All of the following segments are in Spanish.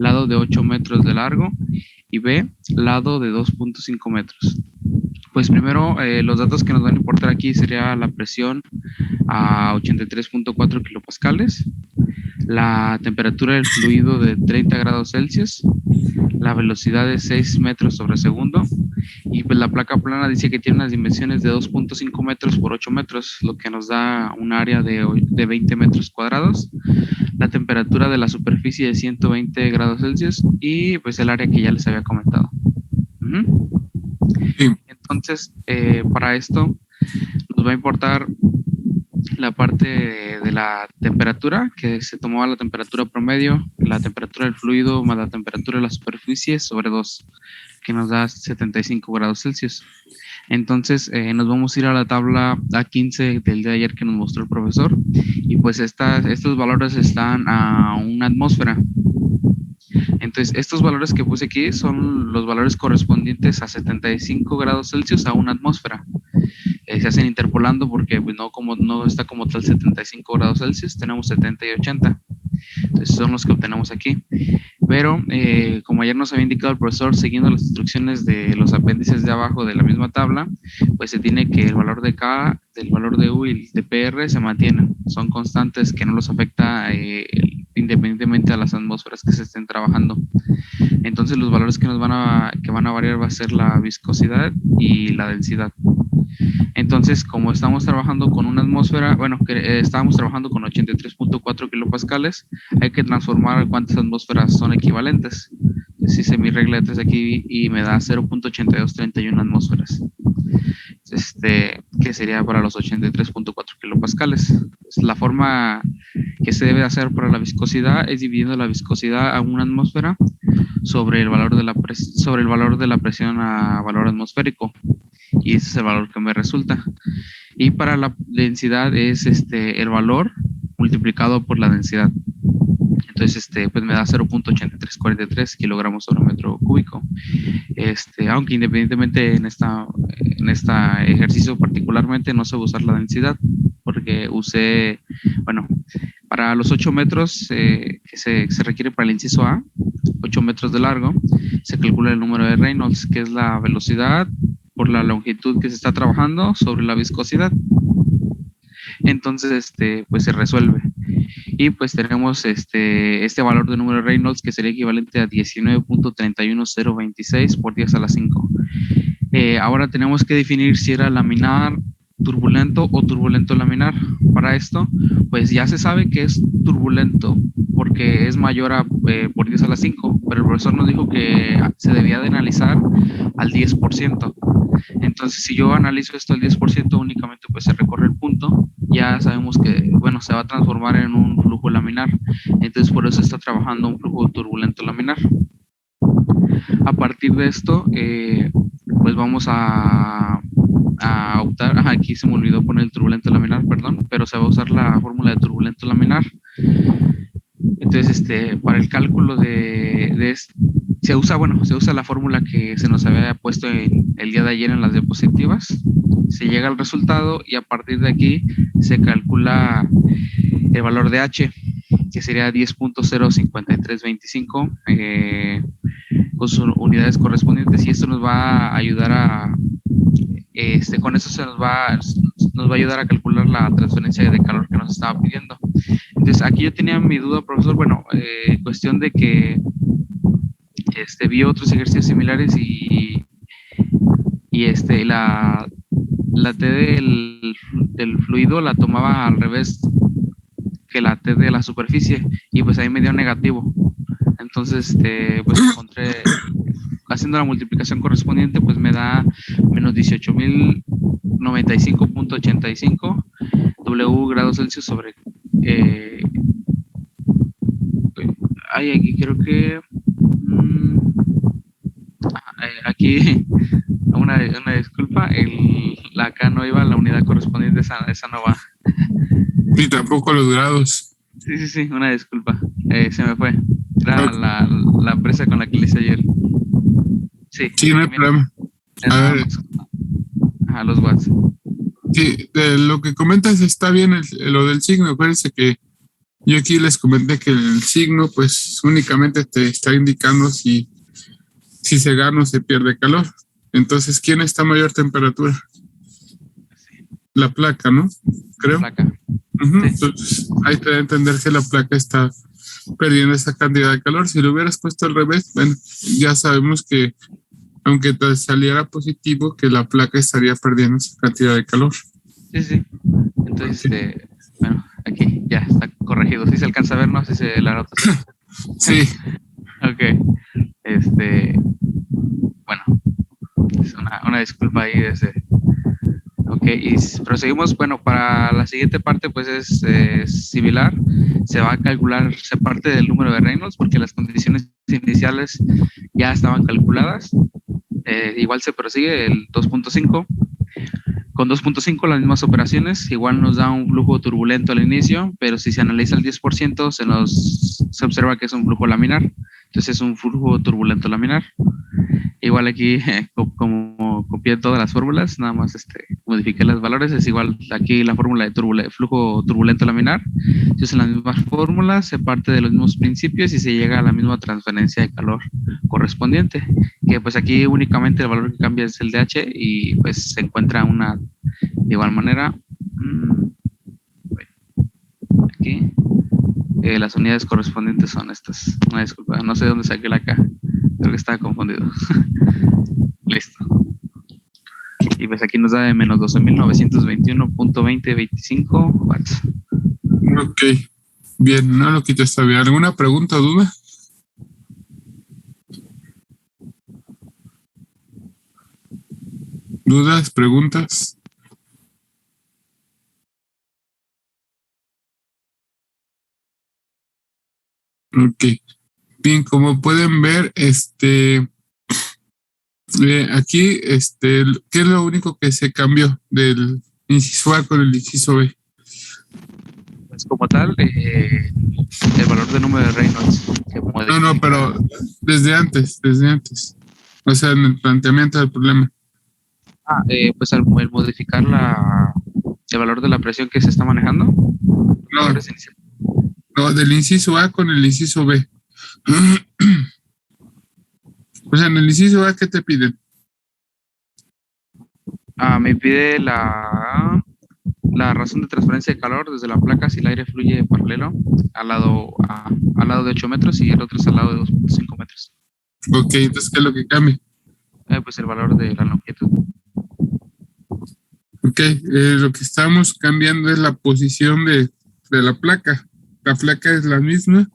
lado de 8 metros de largo y B, lado de 2.5 metros. Pues primero, los datos que nos van a importar aquí sería la presión a 83.4 kilopascales, la temperatura del fluido de 30 grados Celsius, la velocidad de 6 metros sobre segundo, y pues la placa plana dice que tiene unas dimensiones de 2.5 metros por 8 metros, lo que nos da un área de 20 metros cuadrados, la temperatura de la superficie de 120 grados Celsius y pues el área que ya les había comentado. Sí. Entonces, para esto nos va a importar la parte de la temperatura, que se tomaba la temperatura promedio, la temperatura del fluido más la temperatura de la superficie sobre 2, que nos da 75 grados Celsius. Entonces nos vamos a ir a la tabla A15 del día de ayer que nos mostró el profesor, y pues estos valores están a una atmósfera. Entonces, estos valores que puse aquí son los valores correspondientes a 75 grados Celsius a una atmósfera. Se hacen interpolando porque pues, no está como tal 75 grados Celsius, tenemos 70 y 80. Entonces, son los que obtenemos aquí. Pero, como ayer nos había indicado el profesor, siguiendo las instrucciones de los apéndices de abajo de la misma tabla, pues se tiene que el valor de K, el valor de U y el de PR se mantienen. Son constantes que no los afecta independientemente de las atmósferas que se estén trabajando. Entonces, los valores que van a variar va a ser la viscosidad y la densidad. Entonces, como estamos trabajando con una atmósfera, estábamos trabajando con 83.4 kilopascales, hay que transformar cuántas atmósferas son equivalentes. Entonces hice mi regla de 3 aquí y me da 0.8231 atmósferas. Que sería para los 83.4 kilopascales. La forma que se debe hacer para la viscosidad es dividiendo la viscosidad a una atmósfera sobre el valor de la presión a valor atmosférico, y ese es el valor que me resulta. Y para la densidad es el valor multiplicado por la densidad. Entonces, pues me da 0.8343 kilogramos sobre metro cúbico. Aunque independientemente en este ejercicio particularmente no se va a usar la densidad, porque usé, para los 8 metros que se requiere para el inciso A, 8 metros de largo, se calcula el número de Reynolds, que es la velocidad por la longitud que se está trabajando sobre la viscosidad. Entonces, pues se resuelve. Y pues tenemos este valor de número de Reynolds, que sería equivalente a 19.31026 por 10 a la 5. Ahora tenemos que definir si era laminar turbulento o turbulento laminar. Para esto, pues ya se sabe que es turbulento porque es mayor a por 10 a la 5, pero el profesor nos dijo que se debía de analizar al 10%. Entonces, si yo analizo esto al 10%, únicamente pues se recorre el punto, ya sabemos que, se va a transformar en un flujo laminar. Entonces, por eso está trabajando un flujo turbulento laminar. A partir de esto, pues vamos a optar, aquí se me olvidó poner el turbulento laminar, perdón, pero se va a usar la fórmula de turbulento laminar. Entonces, para el cálculo se usa la fórmula que se nos había puesto el día de ayer en las diapositivas. Se llega al resultado y a partir de aquí se calcula el valor de H, que sería 10.05325 con sus unidades correspondientes, y esto nos va a ayudar con eso nos va a ayudar a calcular la transferencia de calor que nos estaba pidiendo. Entonces, aquí yo tenía mi duda, profesor, cuestión de que vi otros ejercicios similares y la T del fluido la tomaba al revés que la T de la superficie, y pues ahí me dio negativo. Entonces, pues encontré, haciendo la multiplicación correspondiente, pues me da menos 18.095.85 W grados Celsius sobre aquí creo que aquí una disculpa, acá no iba la unidad correspondiente, esa no va. Y tampoco los grados. Sí, una disculpa, se me fue. Era la empresa con la que le hice ayer. Sí, no hay problema. A ver. Los watts. Sí, lo que comentas está bien, lo del signo. Acuérdense que Yo aquí les comenté que el signo pues únicamente te está indicando si se gana o se pierde calor. Entonces, ¿quién está a mayor temperatura? La placa, ¿no? Creo. La placa. Uh-huh. Sí. Entonces, hay que entender que la placa está perdiendo esa cantidad de calor. Si lo hubieras puesto al revés, bueno, ya sabemos que aunque te saliera positivo, que la placa estaría perdiendo esa cantidad de calor. Sí. Entonces, okay. Bueno, aquí ya está corregido. ¿Sí se alcanza a ver, no? ¿Sí se la nota? Sí. Ok. Bueno, es una disculpa ahí de ese. Ok, y proseguimos. Bueno, para la siguiente parte, pues es similar. Se va a calcular, se parte del número de Reynolds, porque las condiciones iniciales ya estaban calculadas. Igual se prosigue el 2.5. Con 2.5 las mismas operaciones, igual nos da un flujo turbulento al inicio, pero si se analiza el 10%, se observa que es un flujo laminar. Entonces es un flujo turbulento laminar. Igual aquí, como copié todas las fórmulas, nada más modifiqué los valores. Es igual aquí la fórmula de flujo turbulento laminar. Se usan las mismas fórmulas, se parte de los mismos principios y se llega a la misma transferencia de calor correspondiente. Que pues aquí únicamente el valor que cambia es el DH y pues se encuentra una de igual manera. Aquí. Las unidades correspondientes son estas. Una disculpa, no sé dónde saqué la K. Creo que estaba confundido. Listo. Y pues aquí nos da de menos 12.921.2025 watts. Ok. Bien, no lo quito esta bien. ¿Alguna pregunta o duda? ¿Dudas, preguntas? Ok. Bien, como pueden ver, aquí, ¿qué es lo único que se cambió del inciso A con el inciso B? Pues como tal, el valor de número de Reynolds. No, pero desde antes. O sea, en el planteamiento del problema. Pues al modificar el valor de la presión que se está manejando. No, del inciso A con el inciso B. O sea, en el inciso A, ¿qué te piden? Me pide la razón de transferencia de calor desde la placa si el aire fluye paralelo al lado de 8 metros y el otro es al lado de 2.5 metros. Ok, entonces, ¿qué es lo que cambia? Pues el valor de la longitud. Ok, lo que estamos cambiando es la posición de la placa. La placa es la misma,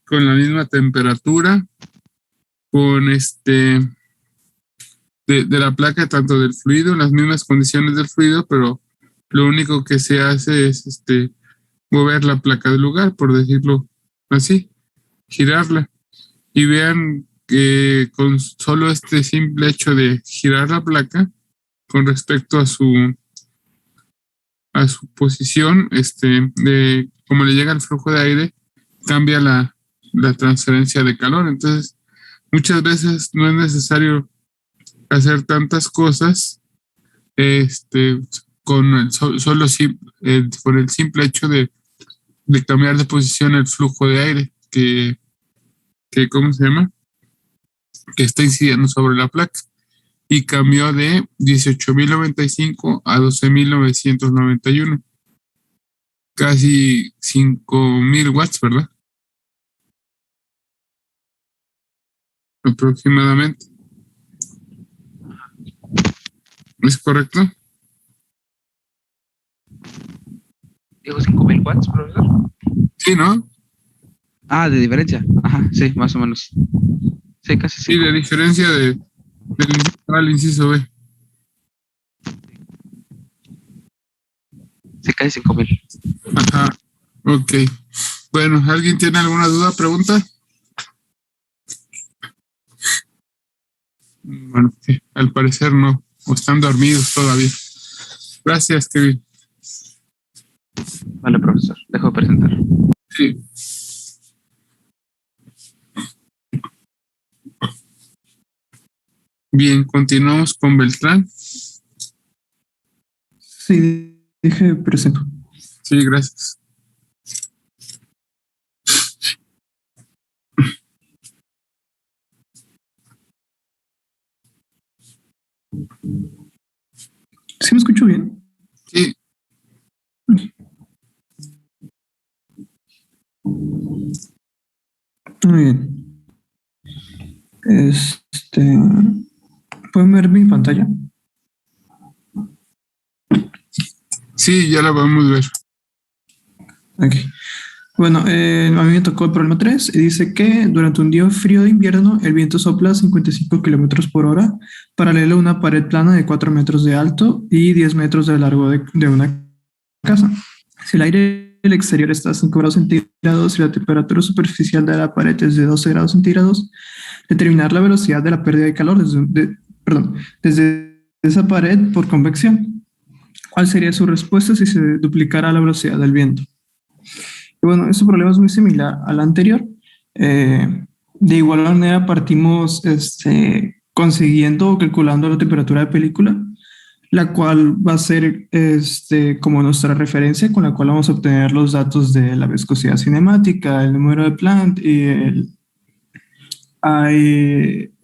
con la misma temperatura, con de la placa, tanto del fluido, las mismas condiciones del fluido, pero lo único que se hace es mover la placa del lugar, por decirlo así, girarla. Y vean que con solo este simple hecho de girar la placa con respecto a su posición, de cómo le llega el flujo de aire, cambia la transferencia de calor. Entonces, muchas veces no es necesario hacer tantas cosas, con con el simple hecho de cambiar de posición el flujo de aire ¿cómo se llama? Que está incidiendo sobre la placa. Y cambió de 18.095 a 12.991. Casi 5.000 watts, ¿verdad? Aproximadamente. ¿Es correcto? ¿Dijo 5.000 watts, profesor? Sí, ¿no? De diferencia. Ajá, sí, más o menos. Sí, casi 5. Sí, de diferencia del inciso A al inciso B. Sí, casi 5.000. Ajá, ok. Bueno, ¿alguien tiene alguna duda, pregunta? Bueno, sí, al parecer no, o están dormidos todavía. Gracias, Kevin. Vale, profesor, dejo de presentar. Sí. Bien, continuamos con Beltrán. Sí, dije presento. Sí, gracias. ¿Sí me escucho bien? Sí, Muy bien. ¿Pueden ver mi pantalla? sí, ya la vamos a ver. Ok. Bueno, a mí me tocó el problema 3 y dice que durante un día frío de invierno el viento sopla a 55 kilómetros por hora, paralelo a una pared plana de 4 metros de alto y 10 metros de largo de una casa. Si el aire del exterior está a 5 grados centígrados y la temperatura superficial de la pared es de 12 grados centígrados, determinar la velocidad de la pérdida de calor desde esa pared por convección. ¿Cuál sería su respuesta si se duplicara la velocidad del viento? Y bueno, este problema es muy similar al anterior. De igual manera partimos consiguiendo o calculando la temperatura de película, la cual va a ser como nuestra referencia con la cual vamos a obtener los datos de la viscosidad cinemática, el número de Planck y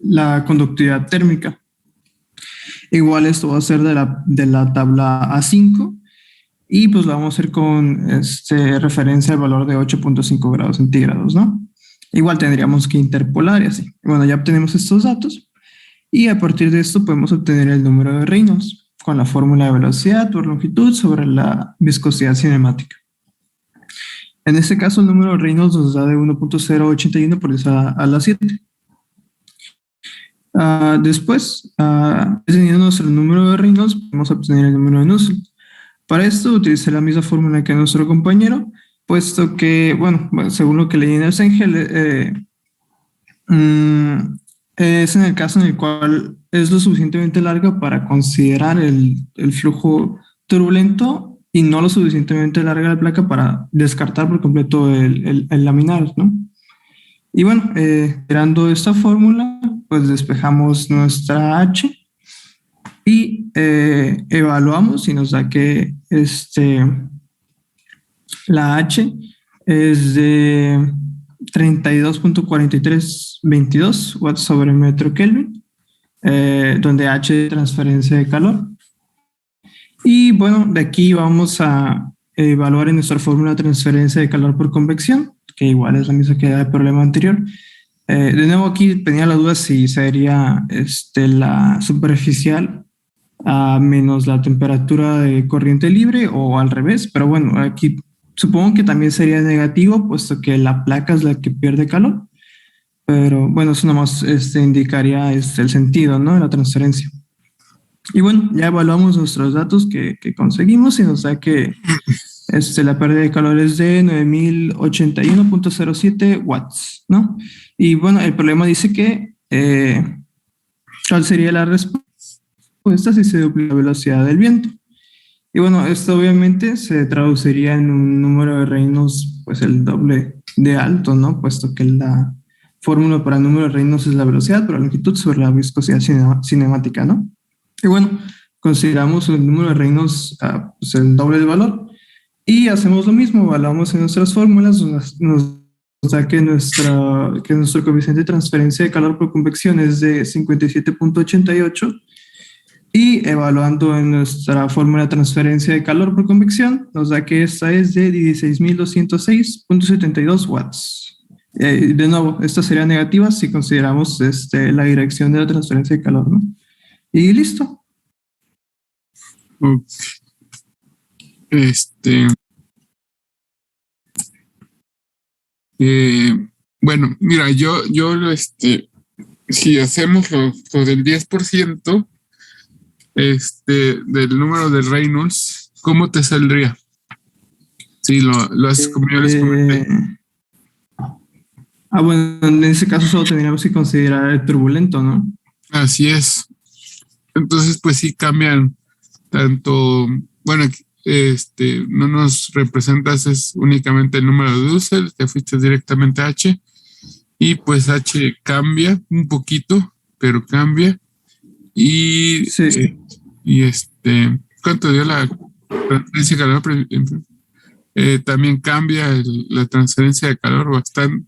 la conductividad térmica. Igual esto va a ser de la tabla A5 y pues lo vamos a hacer con referencia al valor de 8.5 grados centígrados, ¿no? Igual tendríamos que interpolar y así. Bueno, ya obtenemos estos datos y a partir de esto podemos obtener el número de Reynolds con la fórmula de velocidad por longitud sobre la viscosidad cinemática. En este caso, el número de Reynolds nos da de 1.081 por 10 a la 7. Después, teniendo nuestro número de Reynolds, podemos obtener el número de Nusselt. Para esto utilicé la misma fórmula que nuestro compañero, puesto que, bueno, según lo que leí en el Sengel, es en el caso en el cual es lo suficientemente larga para considerar el flujo turbulento y no lo suficientemente larga la placa para descartar por completo el laminar, ¿no? Y bueno, creando esta fórmula, pues despejamos nuestra H y evaluamos y nos da que la H es de 32.4322 watts sobre metro Kelvin, donde H es transferencia de calor. Y bueno, de aquí vamos a evaluar en nuestra fórmula de transferencia de calor por convección, que igual es la misma que el problema anterior. De nuevo aquí tenía la duda si sería la superficial a menos la temperatura de corriente libre o al revés, pero bueno, aquí supongo que también sería negativo, puesto que la placa es la que pierde calor, pero bueno, eso nomás indicaría el sentido, ¿no? De la transferencia. Y bueno, ya evaluamos nuestros datos que conseguimos y nos da que la pérdida de calor es de 9081.07 watts, ¿no? Y bueno, el problema dice que ¿cuál sería la respuesta si se duplica la velocidad del viento? Y bueno, esto obviamente se traduciría en un número de Reynolds, pues el doble de alto, ¿no? Puesto que la fórmula para el número de Reynolds es la velocidad por la longitud sobre la viscosidad cinemática, ¿no? Y bueno, consideramos el número de Reynolds pues el doble de valor y hacemos lo mismo, evaluamos en nuestras fórmulas, nos da que nuestro coeficiente de transferencia de calor por convección es de 57.88 y evaluando en nuestra fórmula de transferencia de calor por convección, nos da que esta es de 16.206.72 watts. De nuevo, esta sería negativa si consideramos la dirección de la transferencia de calor, ¿no? Y listo. Bueno, mira, si hacemos lo del 10% del número de Reynolds, ¿cómo te saldría? Sí, lo haces como yo les comenté. Bueno, en ese caso solo tendríamos que considerar el turbulento, ¿no? Así es. Entonces, pues sí cambian tanto, bueno, no nos representas es únicamente el número de Dussel, te fuiste directamente a H y pues H cambia un poquito, pero cambia y sí. ¿Cuánto dio la transferencia de calor? También cambia la transferencia de calor bastante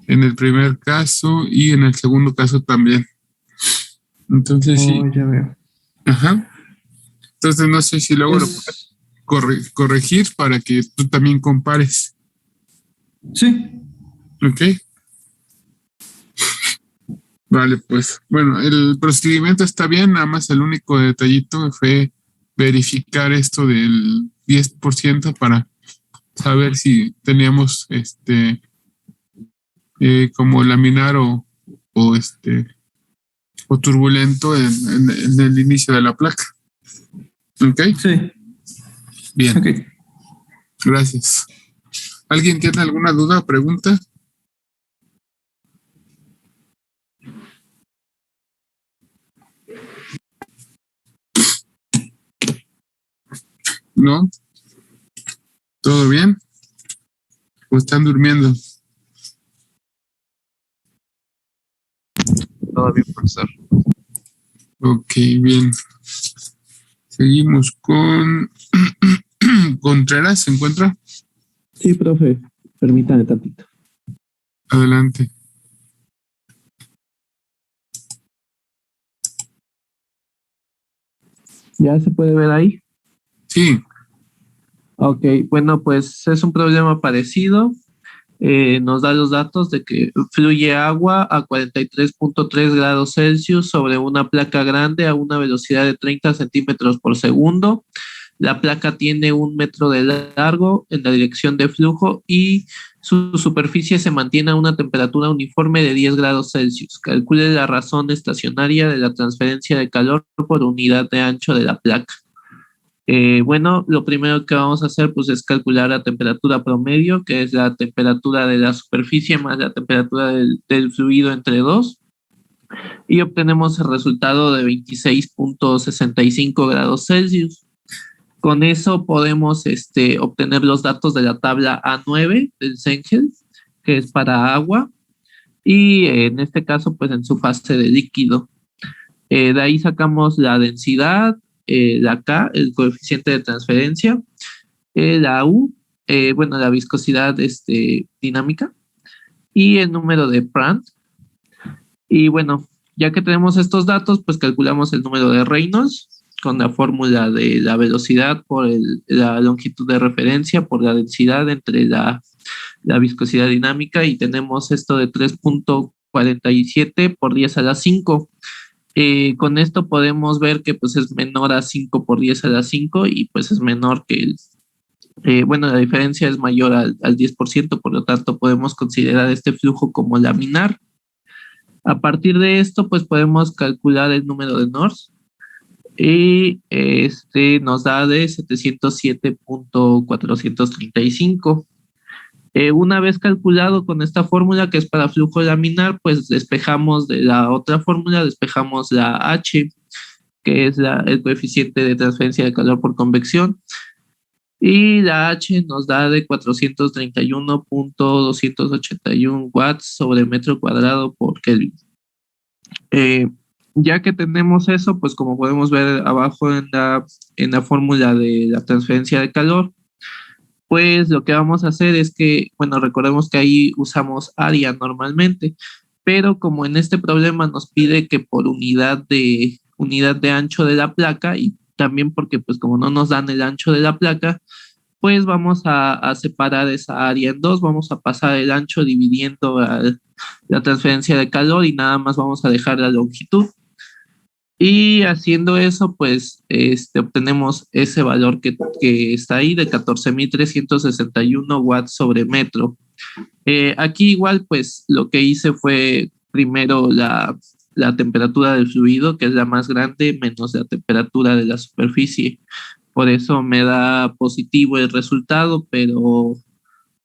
en el primer caso y en el segundo caso también. Entonces sí, Oh, ya veo. ajá. Entonces no sé si luego lo puedes Es... corregir para que tú también compares, Sí, ¿ok? Vale, pues bueno, el procedimiento está bien, nada más el único detallito fue verificar esto del 10% para saber si teníamos como laminar o o turbulento en el inicio de la placa. ¿Ok? sí, Bien, ok. gracias. ¿Alguien tiene alguna duda o pregunta? ¿No? ¿Todo bien? ¿O están durmiendo? Todo bien, profesor. Ok, bien. Seguimos con Contreras, ¿se encuentra? Sí, profe, permítame tantito. Adelante. ¿Ya se puede ver ahí? Sí, Ok, bueno, pues es un problema parecido. Nos da los datos de que fluye agua a 43.3 grados Celsius sobre una placa grande a una velocidad de 30 centímetros por segundo. La placa tiene 1 metro de largo en la dirección de flujo y su superficie se mantiene a una temperatura uniforme de 10 grados Celsius. Calcule la razón estacionaria de la transferencia de calor por unidad de ancho de la placa. Bueno, lo primero que vamos a hacer pues es calcular la temperatura promedio, que es la temperatura de la superficie más la temperatura del fluido entre dos, y obtenemos el resultado de 26.65 grados Celsius. Con eso podemos obtener los datos de la tabla A9 del Sengel, que es para agua, y en este caso pues en su fase de líquido. De ahí sacamos la densidad, la K, el coeficiente de transferencia, la U, bueno, la viscosidad dinámica y el número de Prandtl. Y bueno, ya que tenemos estos datos, pues calculamos el número de Reynolds con la fórmula de la velocidad por la longitud de referencia por la densidad entre la viscosidad dinámica y tenemos esto de 3.47 por 10 a la 5. Con esto podemos ver que pues es menor a 5 por 10 a la 5 y pues es menor que bueno, la diferencia es mayor al 10%, por lo tanto podemos considerar este flujo como laminar. A partir de esto, pues podemos calcular el número de Nors y nos da de 707.435. Una vez calculado con esta fórmula que es para flujo laminar, pues despejamos de la otra fórmula, despejamos la H, que es el coeficiente de transferencia de calor por convección, y la H nos da de 431.281 watts sobre metro cuadrado por Kelvin. Ya que tenemos eso, pues como podemos ver abajo en la fórmula de la transferencia de calor, pues lo que vamos a hacer es que, bueno, recordemos que ahí usamos área normalmente, pero como en este problema nos pide que por unidad de ancho de la placa y también porque pues como no nos dan el ancho de la placa, pues vamos a separar esa área en dos, vamos a pasar el ancho dividiendo la transferencia de calor y nada más vamos a dejar la longitud. Y haciendo eso, pues obtenemos ese valor que está ahí de 14.361 watts sobre metro. Aquí igual, pues lo que hice fue primero la temperatura del fluido, que es la más grande, menos la temperatura de la superficie. Por eso me da positivo el resultado, pero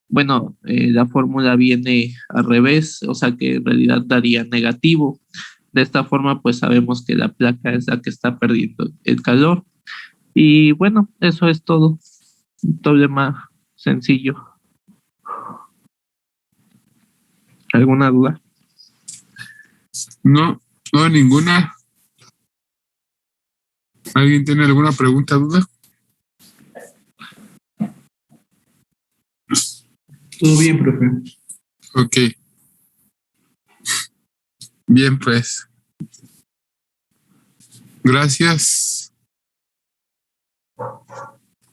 bueno, la fórmula viene al revés, o sea que en realidad daría negativo. De esta forma, pues sabemos que la placa es la que está perdiendo el calor. Y bueno, eso es todo. Un problema sencillo. ¿Alguna duda? no, no ninguna. ¿Alguien tiene alguna pregunta, duda? Todo bien, profe. Ok, bien pues. Gracias.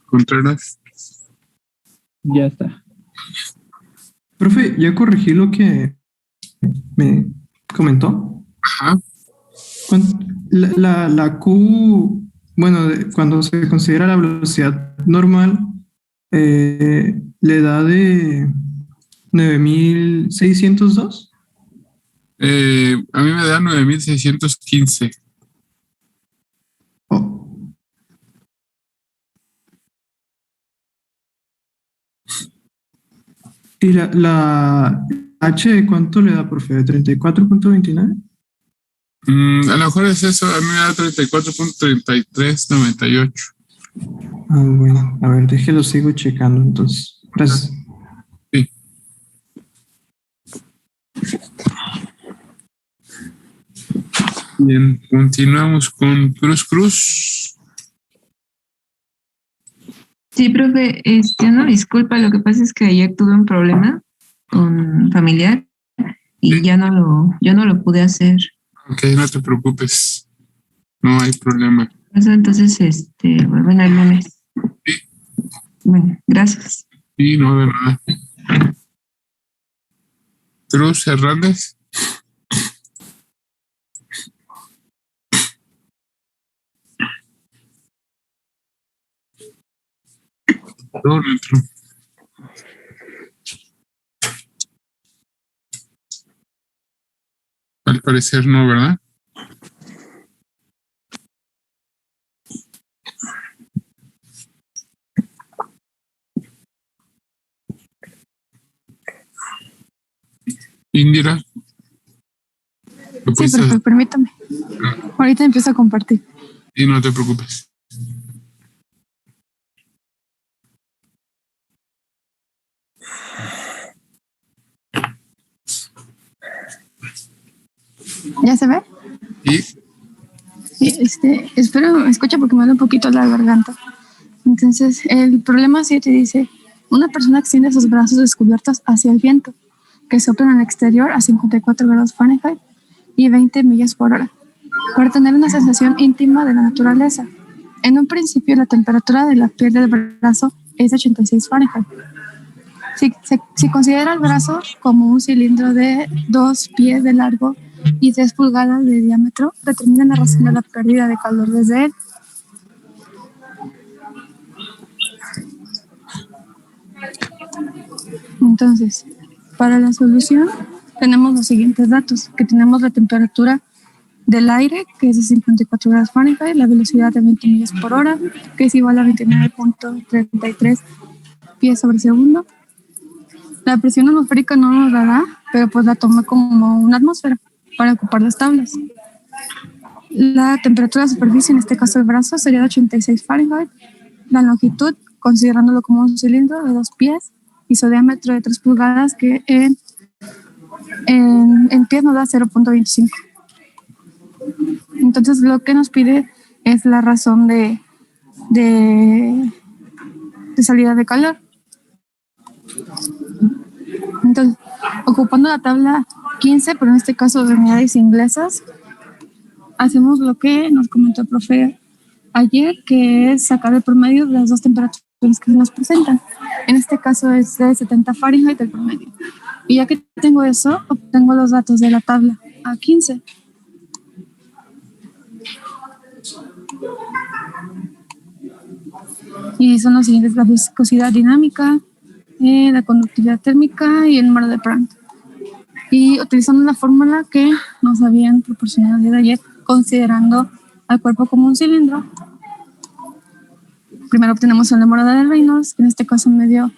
Contreras. Ya está. Profe, ya corregí lo que me comentó. Ajá. La Q, bueno, cuando se considera la velocidad normal, le da de 9602. A mí me da 9615. Oh. ¿Y la H cuánto le da, profe? ¿34.29? A lo mejor es eso. A mí me da 34.3398. Ah, bueno, a ver, déjelo, sigo checando entonces. Gracias. Sí. Bien, continuamos con Cruz. Sí, profe, no, disculpa, lo que pasa es que ayer tuve un problema con familiar y yo no lo pude hacer. Ok, no te preocupes. No hay problema. Entonces, vuelven el lunes. Sí. Bueno, gracias. Sí, no de nada. Cruz Hernández. No entró. Al parecer no, ¿verdad? Indira. Sí, profe, permítame. Ahorita empiezo a compartir. Y no te preocupes. ¿Ya se ve? Y Sí, espero me escucha porque me duele un poquito la garganta. Entonces, el problema 7 dice, una persona extiende sus brazos descubiertos hacia el viento, que sopla en el exterior a 54 grados Fahrenheit y 20 millas por hora, para tener una sensación íntima de la naturaleza. En un principio, la temperatura de la piel del brazo es de 86 Fahrenheit. Si considera el brazo como un cilindro de 2 pies de largo y 3 pulgadas de diámetro, determina la razón de la pérdida de calor desde él. Entonces, para la solución tenemos los siguientes datos, que tenemos la temperatura del aire, que es de 54 grados Fahrenheit, la velocidad de 20 millas por hora, que es igual a 29.33 pies sobre segundo. La presión atmosférica no nos la da, pero pues la toma como una atmósfera para ocupar las tablas. La temperatura de superficie, en este caso el brazo, sería de 86 Fahrenheit. La longitud, considerándolo como un cilindro de 2 pies, y su diámetro de 3 pulgadas, que en pies nos da 0.25. Entonces lo que nos pide es la razón de salida de calor. Entonces, ocupando la tabla 15, pero en este caso de unidades inglesas, hacemos lo que nos comentó el profe ayer, que es sacar el promedio de las dos temperaturas que se nos presentan. En este caso es de 70 Fahrenheit el promedio. Y ya que tengo eso, obtengo los datos de la tabla A15. Y son los siguientes: la viscosidad dinámica, la conductividad térmica y el número de Prandtl. Y utilizando la fórmula que nos habían proporcionado el día de ayer, considerando al cuerpo como un cilindro, primero obtenemos el número de Reynolds, que en este caso me dio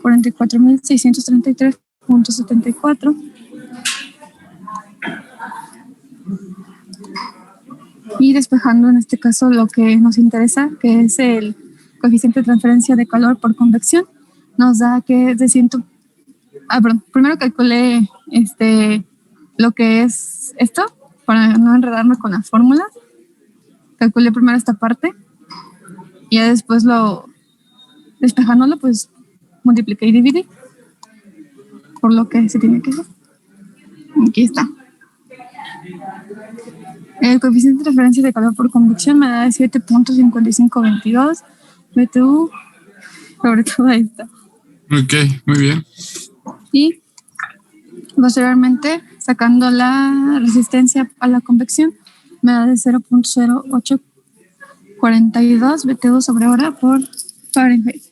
44.633.74. Y despejando en este caso lo que nos interesa, que es el coeficiente de transferencia de calor por convección, nos da que es de 100. Primero calculé lo que es esto, para no enredarme con las fórmulas. Calculé primero esta parte y ya después despejándolo, pues multipliqué y dividí por lo que se tiene que hacer. Aquí está. El coeficiente de referencia de calor por convección me da 7.5522 BTU sobre toda esta. Ok, muy bien. Y posteriormente, sacando la resistencia a la convección, me da de 0.0842 BTU sobre hora por Fahrenheit.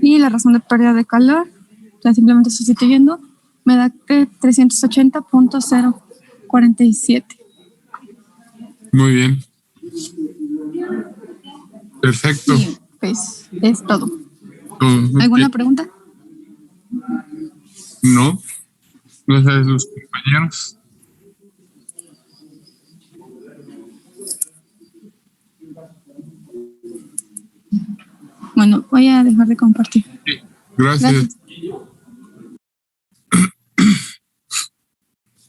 Y la razón de pérdida de calor, o sea, simplemente sustituyendo, me da que 380.047. Muy bien. Perfecto. Y pues es todo. Ok. ¿Alguna pregunta? No, no sabes los compañeros. Bueno, voy a dejar de compartir. Gracias. Gracias.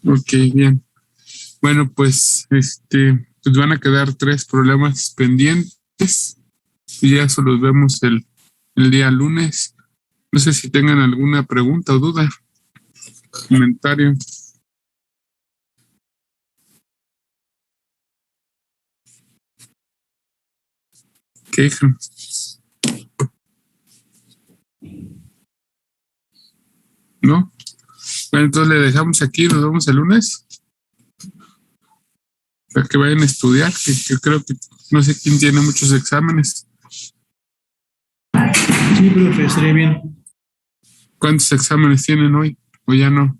Ok, bien. Bueno, pues pues van a quedar 3 problemas pendientes y ya eso los vemos el día lunes. No sé si tengan alguna pregunta o duda, comentario. Queja. ¿No? Bueno, entonces le dejamos aquí, nos vemos el lunes. Para que vayan a estudiar, que yo creo que no sé quién tiene muchos exámenes. Sí, profe, estaría bien. ¿Cuántos exámenes tienen hoy? ¿O ya no?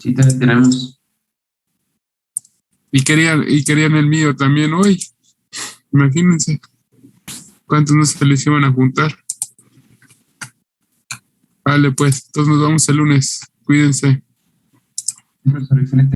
Sí, tenemos. Y querían el mío también hoy. Imagínense cuántos no se les iban a juntar. Vale, pues, entonces nos vemos el lunes. Cuídense. Excelente.